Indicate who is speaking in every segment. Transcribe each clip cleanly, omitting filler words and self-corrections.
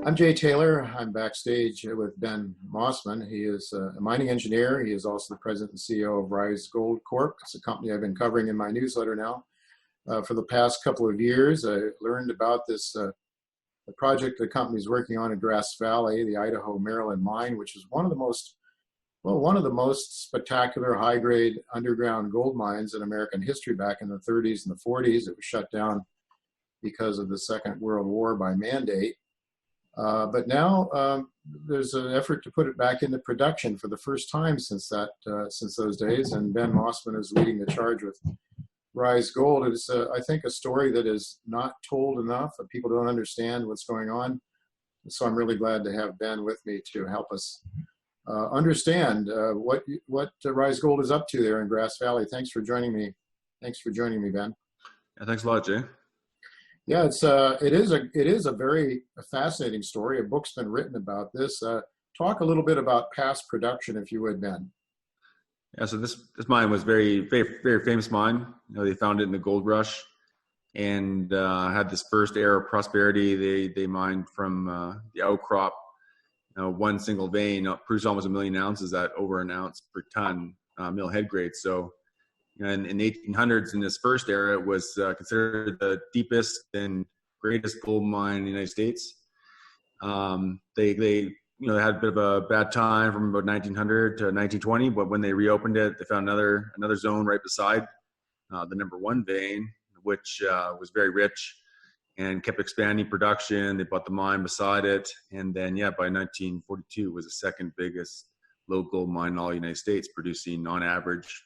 Speaker 1: I'm Jay Taylor. I'm backstage with Ben Mossman. He is a mining engineer. He is also the president and CEO of Rise Gold Corp. It's a company I've been covering in my newsletter now for the past couple of years. I learned about this the project the company is working on in Grass Valley, the Idaho-Maryland mine, which is one of the most spectacular high-grade underground gold mines in American history back in the 30s and the 40s. It was shut down because of the Second World War by mandate. But now there's an effort to put it back into production for the first time since those days. And Ben Mossman is leading the charge with Rise Gold. It's, I think, a story that is not told enough. People don't understand what's going on. So I'm really glad to have Ben with me to help us understand what Rise Gold is up to there in Grass Valley. Thanks for joining me. Thanks for joining me, Ben.
Speaker 2: Yeah, thanks a lot, Jay.
Speaker 1: Yeah, it is a very fascinating story. A book's been written about this. Talk a little bit about past production, if you would, Ben.
Speaker 2: Yeah, so this mine was very famous mine. You know, they found it in the gold rush, and had this first era of prosperity. They mined from the outcrop, one single vein, produced almost 1 million ounces at over an ounce per ton mill head grade. So, in the 1800s, in this first era, it was considered the deepest and greatest gold mine in the United States. They had a bit of a bad time from about 1900 to 1920, but when they reopened it, they found another zone right beside the number one vein, which was very rich and kept expanding production. They bought the mine beside it, and then by 1942, it was the second biggest low gold mine in all the United States, producing on average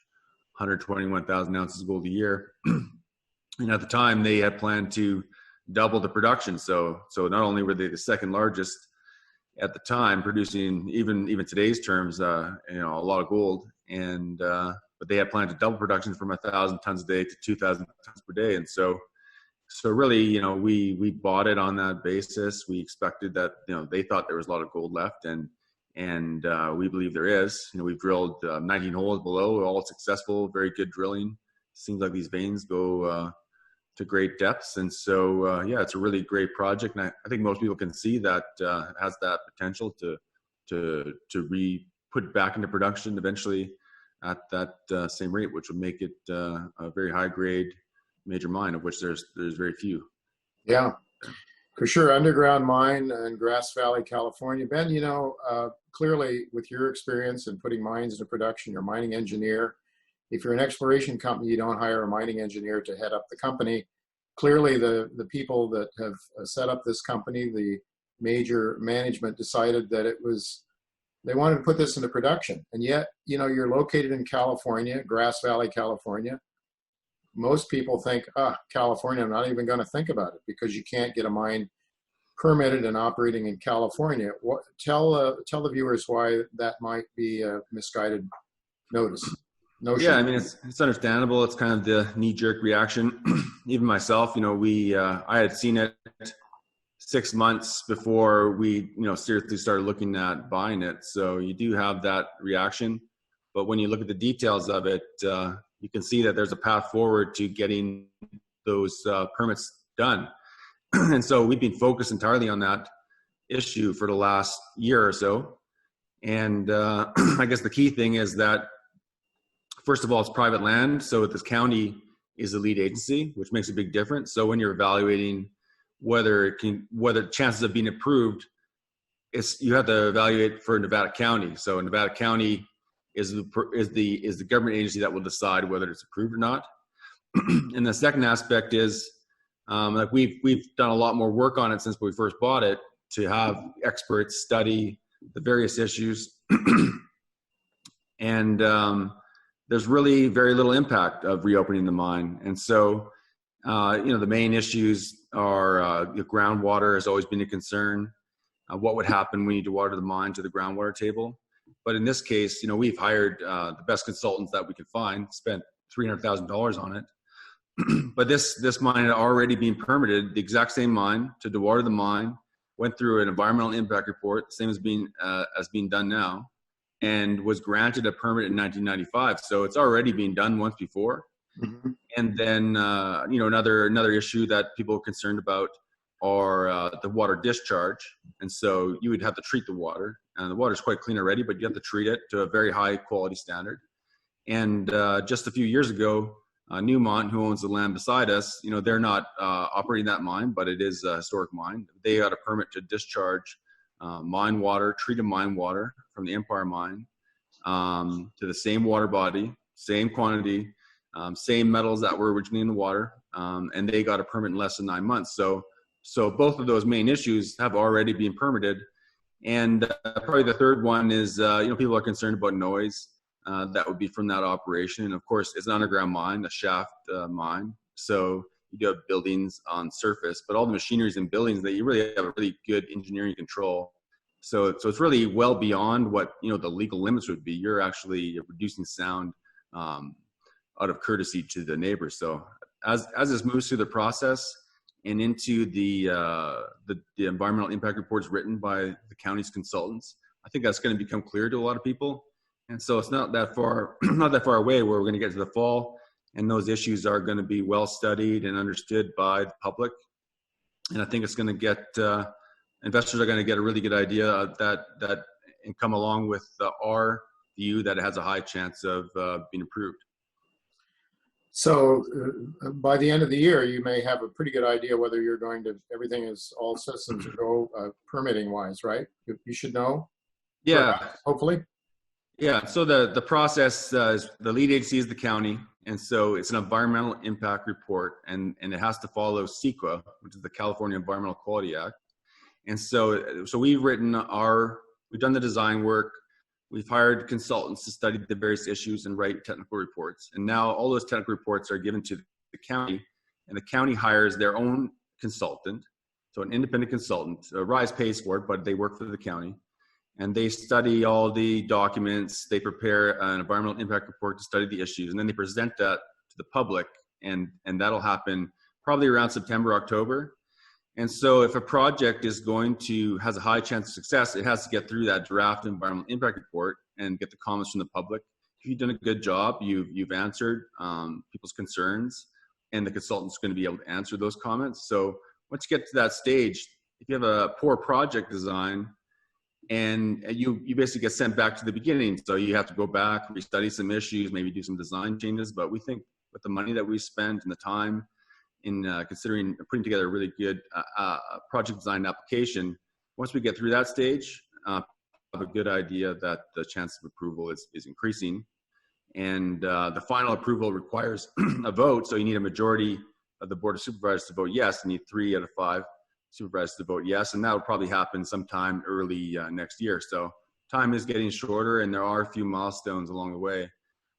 Speaker 2: 121,000 ounces of gold a year. And at the time, they had planned to double the production. So not only were they the second largest at the time, producing even today's terms, a lot of gold, and but they had planned to double production from 1,000 tons a day to 2,000 tons per day. And so really, we bought it on that basis. We expected that, they thought there was a lot of gold left, and we believe there is. We've drilled 19 holes below, all successful, very good drilling. Seems like these veins go to great depths. And so, it's a really great project. And I think most people can see that it has that potential to put it back into production eventually at that same rate, which would make it a very high grade major mine, of which there's very few.
Speaker 1: Yeah, for sure. Underground mine in Grass Valley, California. Ben, clearly with your experience in putting mines into production, you're a mining engineer. If you're an exploration company, you don't hire a mining engineer to head up the company. Clearly, the people that have set up this company, the major management, decided that they wanted to put this into production. And yet, you're located in California, Grass Valley, California. Most people think, California, I'm not even going to think about it, because you can't get a mine permitted and operating in California. Tell the viewers why that might be a misguided notion.
Speaker 2: Yeah, I mean, it's understandable. It's kind of the knee-jerk reaction. Even myself, I had seen it 6 months before we, seriously started looking at buying it. So you do have that reaction. But when you look at the details of it, you can see that there's a path forward to getting those permits done. And so we've been focused entirely on that issue for the last year or so. And I guess the key thing is that, first of all, it's private land. So this county is the lead agency, which makes a big difference. So when you're evaluating whether chances of being approved, you have to evaluate for Nevada County. So Nevada County is the government agency that will decide whether it's approved or not. And the second aspect is, we've done a lot more work on it since we first bought it, to have experts study the various issues. And there's really very little impact of reopening the mine. And so, the main issues are the groundwater has always been a concern. What would happen when you water the mine to the groundwater table? But in this case, we've hired the best consultants that we could find, spent $300,000 on it. But this mine had already been permitted, the exact same mine, to dewater the mine, went through an environmental impact report, same as being done now, and was granted a permit in 1995. So it's already been done once before. Mm-hmm. And then, another issue that people are concerned about are the water discharge. And so you would have to treat the water, and the water is quite clean already, but you have to treat it to a very high quality standard. And just a few years ago, Newmont, who owns the land beside us, they're not operating that mine, but it is a historic mine. They got a permit to discharge mine water, treated mine water from the Empire mine to the same water body, same quantity, same metals that were originally in the water, and they got a permit in less than 9 months. So both of those main issues have already been permitted. And probably the third one is, people are concerned about noise. That would be from that operation. And of course, it's an underground mine, a shaft mine. So you do have buildings on surface, but all the machineries and buildings that you really have a really good engineering control. So it's really well beyond what, the legal limits would be. You're actually reducing sound out of courtesy to the neighbors. So as this moves through the process and into the environmental impact reports written by the county's consultants, I think that's going to become clear to a lot of people. And so it's not that far away where we're going to get to the fall, and those issues are going to be well studied and understood by the public. And I think it's going to get investors are going to get a really good idea of that and come along with our view that it has a high chance of being approved.
Speaker 1: So by the end of the year, you may have a pretty good idea whether everything is all systems go permitting wise, right? You should know.
Speaker 2: Yeah.
Speaker 1: Hopefully.
Speaker 2: Yeah. So the process is the lead agency is the county. And so it's an environmental impact report, and it has to follow CEQA, which is the California Environmental Quality Act. And so we've done the design work. We've hired consultants to study the various issues and write technical reports. And now all those technical reports are given to the county, and the county hires their own consultant. So an independent consultant. RYES pays for it, but they work for the county. And they study all the documents. They prepare an environmental impact report to study the issues. And then they present that to the public. And that'll happen probably around September, October. And so if a project has a high chance of success, it has to get through that draft environmental impact report and get the comments from the public. If you've done a good job, you've answered people's concerns, and the consultant's going to be able to answer those comments. So once you get to that stage, if you have a poor project design, and you basically get sent back to the beginning. So you have to go back, restudy some issues, maybe do some design changes. But we think with the money that we spent and the time in considering putting together a really good project design application, once we get through that stage, have a good idea that the chance of approval is increasing. And the final approval requires a vote. So you need a majority of the Board of Supervisors to vote yes. You need 3 out of 5 supervisors to vote yes, and that will probably happen sometime early next year. So time is getting shorter, and there are a few milestones along the way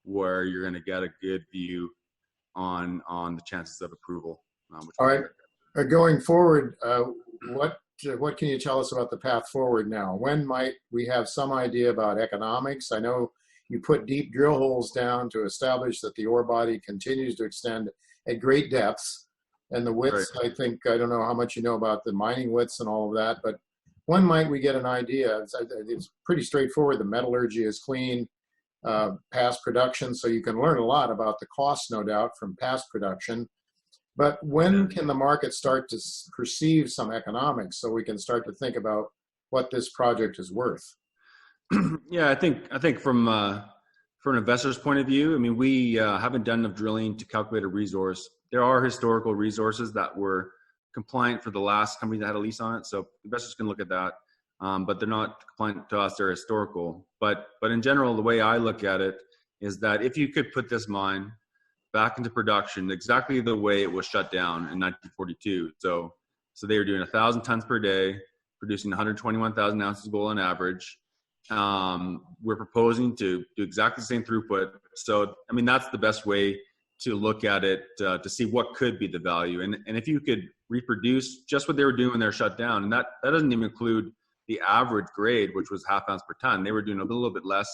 Speaker 2: where you're going to get a good view on the chances of approval.
Speaker 1: All right. Going forward, what can you tell us about the path forward now? When might we have some idea about economics? I know you put deep drill holes down to establish that the ore body continues to extend at great depths. And the widths, right. I don't know how much you know about the mining widths and all of that, but when might we get an idea? It's pretty straightforward. The metallurgy is clean, past production, so you can learn a lot about the costs, no doubt, from past production. But when can the market start to perceive some economics so we can start to think about what this project is worth?
Speaker 2: Yeah, I think from an investor's point of view, I mean, we haven't done enough drilling to calculate a resource. There are historical resources that were compliant for the last company that had a lease on it, so investors can look at that, but they're not compliant to us. They're historical. But in general, the way I look at it is that if you could put this mine back into production exactly the way it was shut down in 1942, so they were doing 1,000 tons per day, producing 121,000 ounces of gold on average. We're proposing to do exactly the same throughput. So, I mean, that's the best way to look at it, to see what could be the value. And if you could reproduce just what they were doing when they're shut down, and that doesn't even include the average grade, which was 0.5 ounce per ton. They were doing a little bit less,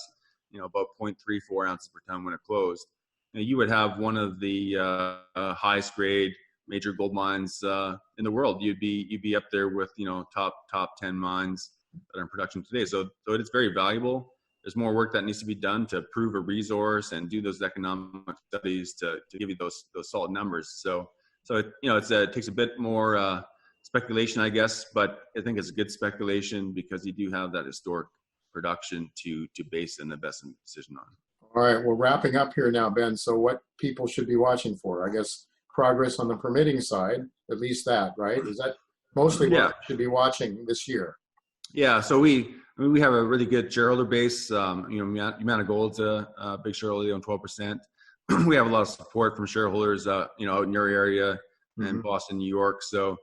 Speaker 2: about 0.34 ounces per ton when it closed. You would have one of the highest grade major gold mines in the world. You'd be up there with top 10 mines that are in production today. So it is very valuable. There's more work that needs to be done to prove a resource and do those economic studies to give you those solid numbers. So it takes a bit more speculation, I guess, but I think it's a good speculation because you do have that historic production to base an investment decision on.
Speaker 1: All right, we're wrapping up here now, Ben. So what people should be watching for? I guess progress on the permitting side, at least that, right? Is that mostly what we should be watching this year?
Speaker 2: Yeah, so we have a really good shareholder base. Amount of Gold's a big shareholder, they own 12%. We have a lot of support from shareholders, out in your area and Boston, New York. So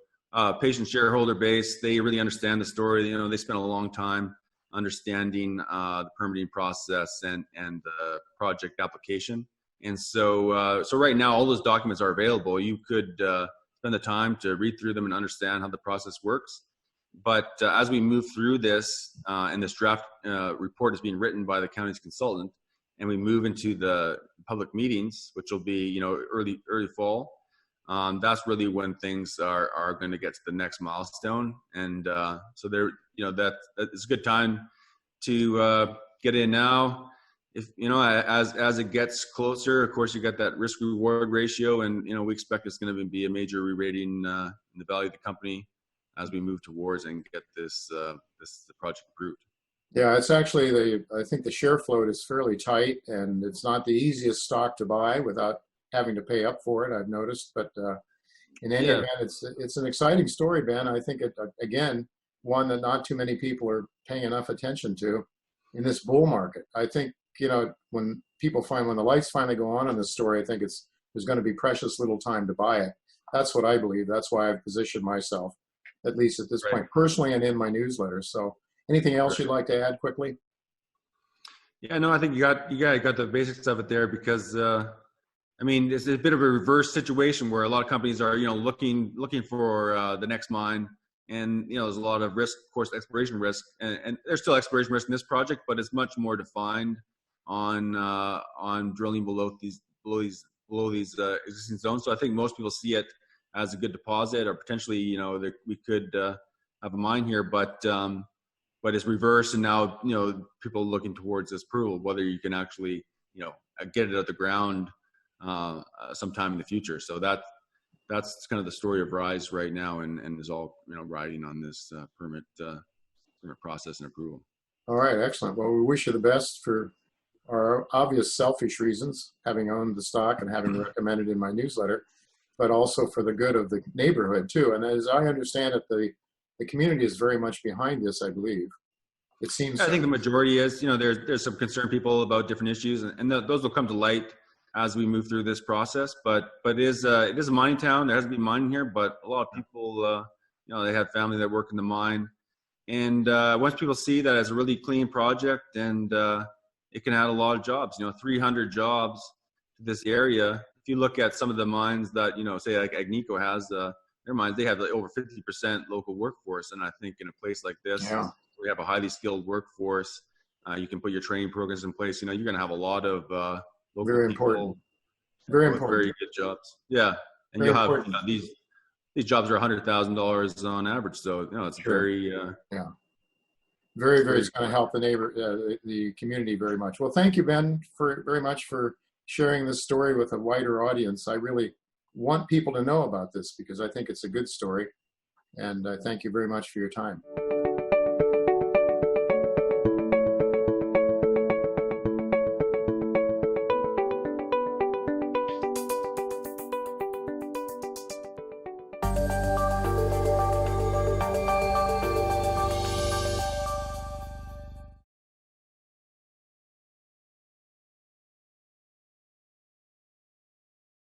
Speaker 2: patient shareholder base, they really understand the story. They spent a long time understanding the permitting process and the project application. And so right now, all those documents are available. You could spend the time to read through them and understand how the process works. But as we move through this, and this draft report is being written by the county's consultant, and we move into the public meetings, which will be early fall, that's really when things are going to get to the next milestone. And so there, that it's a good time to get in now. If as it gets closer, of course, you got that risk reward ratio, and we expect it's going to be a major re-rating in the value of the company as we move towards and get this project approved.
Speaker 1: Yeah, it's actually I think the share float is fairly tight, and it's not the easiest stock to buy without having to pay up for it, I've noticed. But in any event, it's an exciting story, Ben. I think again, one that not too many people are paying enough attention to in this bull market. I think when the lights finally go on in this story, I think there's going to be precious little time to buy it. That's what I believe. That's why I've positioned myself, at least at this point, personally, and in my newsletter. So anything else you'd like to add quickly?
Speaker 2: Yeah, no, I think you got the basics of it there, because it's a bit of a reverse situation where a lot of companies are looking for the next mine, and there's a lot of risk, of course, exploration risk, and there's still exploration risk in this project, but it's much more defined on drilling below these existing zones. So I think most people see it as a good deposit, or potentially that we could have a mine here, but it's reversed, and now people are looking towards this approval, whether you can actually get it out the ground sometime in the future. So that's kind of the story of RYES right now, and is all riding on this permit process and approval.
Speaker 1: All right, excellent. Well, we wish you the best for our obvious selfish reasons, having owned the stock and having recommended in my newsletter, but also for the good of the neighborhood too. And as I understand it, the community is very much behind this, I believe. It seems.
Speaker 2: I think the majority is. There's some concerned people about different issues, and those will come to light as we move through this process. But it is a mining town. There has to be mining here, but a lot of people, they have family that work in the mine, and once people see that as a really clean project, and it can add a lot of jobs. 300 jobs to this area. If you look at some of the mines that say like Agnico has their mines, they have like over 50% local workforce, and I think in a place like this, we have a highly skilled workforce. You can put your training programs in place. You're going to have a lot of local
Speaker 1: very
Speaker 2: people,
Speaker 1: important, very important,
Speaker 2: very good jobs. Yeah, and
Speaker 1: very
Speaker 2: you'll have these jobs are $100,000 on average. So it's very
Speaker 1: very it's going to help the community very much. Well, thank you, Ben, very much for sharing this story with a wider audience. I really want people to know about this because I think it's a good story, and I thank you very much for your time.